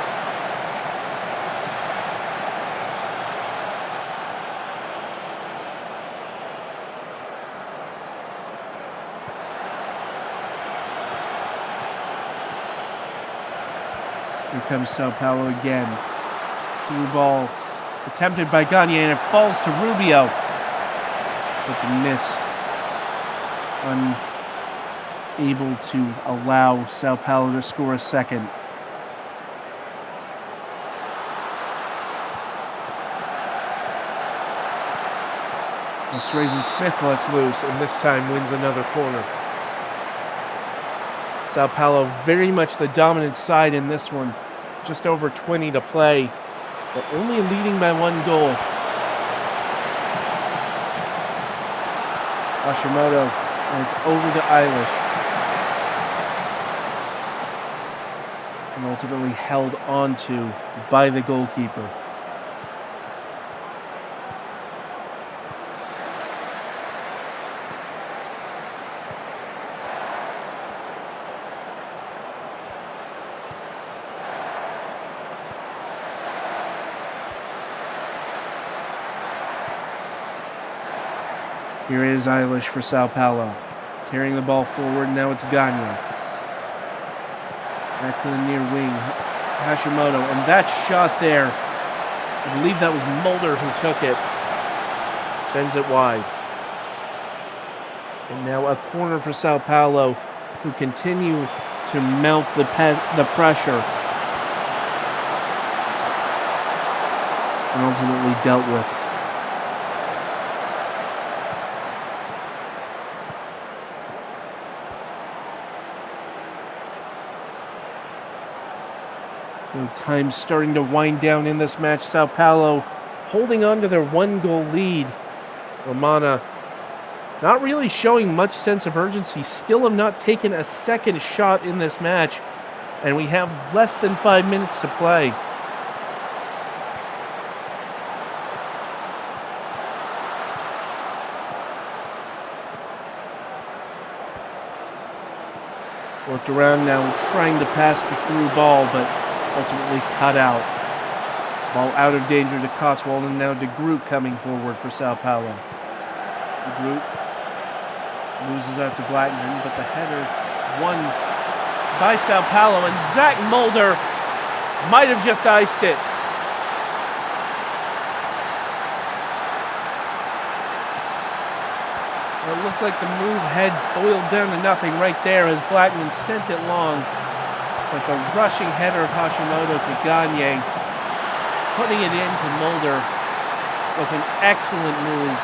Here comes Sao Paulo again. Through ball, attempted by Gagne, and it falls to Rubio. But the miss, unable to allow Sao Paulo to score a second. Strazen Smith lets loose, and this time wins another corner. Sao Paulo very much the dominant side in this one. Just over 20 to play, but only leading by 1 goal. Hashimoto, and it's over to Eilish. And ultimately held onto by the goalkeeper. Here is Eilish for Sao Paulo. Carrying the ball forward, now it's Gagne. Back to the near wing, Hashimoto, and that shot there, I believe that was Mulder who took it, sends it wide. And now a corner for Sao Paulo, who continue to mount the pressure. And ultimately dealt with. So time's starting to wind down in this match. Sao Paulo holding on to their 1 goal lead, Romana not really showing much sense of urgency, still have not taken a second shot in this match, and we have less than 5 minutes to play. Worked around now, trying to pass the through ball, but ultimately cut out. Ball out of danger to Cotswold, and now De Groot coming forward for Sao Paulo. De Groot loses out to Blackman, but the header won by Sao Paulo, and Zach Mulder might have just iced it. It looked like the move had boiled down to nothing right there as Blackman sent it long, but the rushing header of Hashimoto to Gagne, putting it into Mulder, was an excellent move.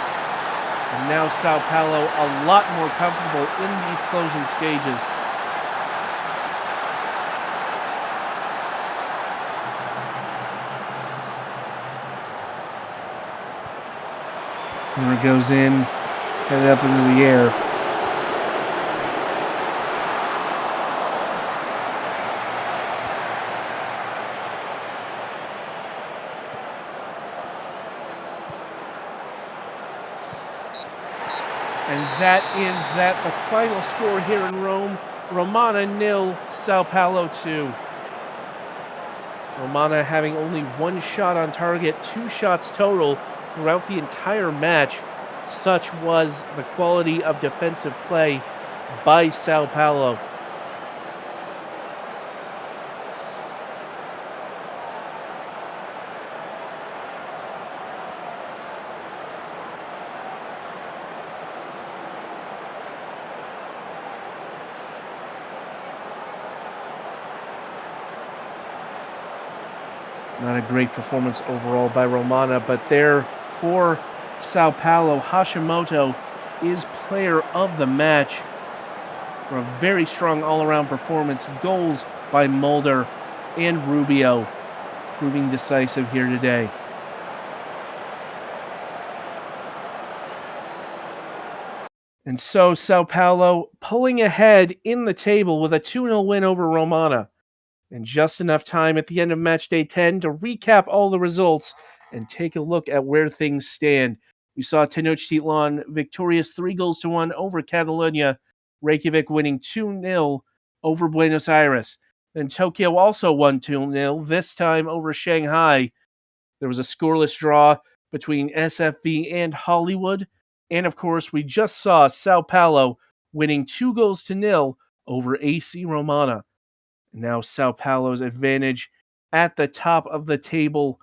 And now Sao Paulo a lot more comfortable in these closing stages. Corner goes in, headed up into the air. And that is that, the final score here in Rome. Romana 0, Sao Paulo 2. Romana having only one shot on target, 2 shots total throughout the entire match. Such was the quality of defensive play by Sao Paulo. Not a great performance overall by Romana, but there for Sao Paulo, Hashimoto is player of the match for a very strong all-around performance. Goals by Mulder and Rubio, proving decisive here today. And so Sao Paulo pulling ahead in the table with a 2-0 win over Romana. And just enough time at the end of Matchday 10 to recap all the results and take a look at where things stand. We saw Tenochtitlan victorious 3-1 over Catalonia, Reykjavik winning 2-0 over Buenos Aires. Then Tokyo also won 2-0, this time over Shanghai. There was a scoreless draw between SFV and Hollywood. And of course, we just saw Sao Paulo winning 2-0 over AC Romana. Now Sao Paulo's advantage at the top of the table,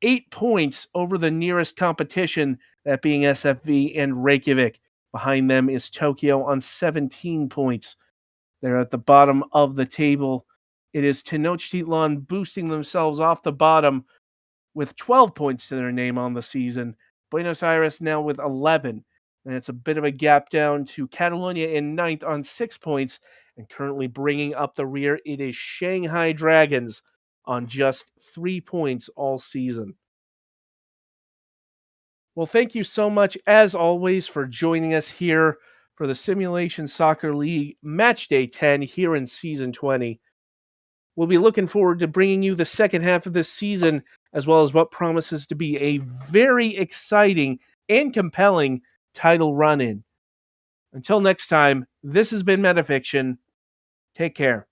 8 points over the nearest competition, that being SFV and Reykjavik. Behind them is Tokyo on 17 points. They're at the bottom of the table. It is Tenochtitlan boosting themselves off the bottom with 12 points to their name on the season. Buenos Aires now with 11. And it's a bit of a gap down to Catalonia in 9th on 6 points. And currently bringing up the rear, it is Shanghai Dragons on just 3 points all season. Well, thank you so much, as always, for joining us here for the Simulation Soccer League Matchday 10 here in Season 20. We'll be looking forward to bringing you the second half of this season, as well as what promises to be a very exciting and compelling title run-in. Until next time, this has been Metafiction. Take care.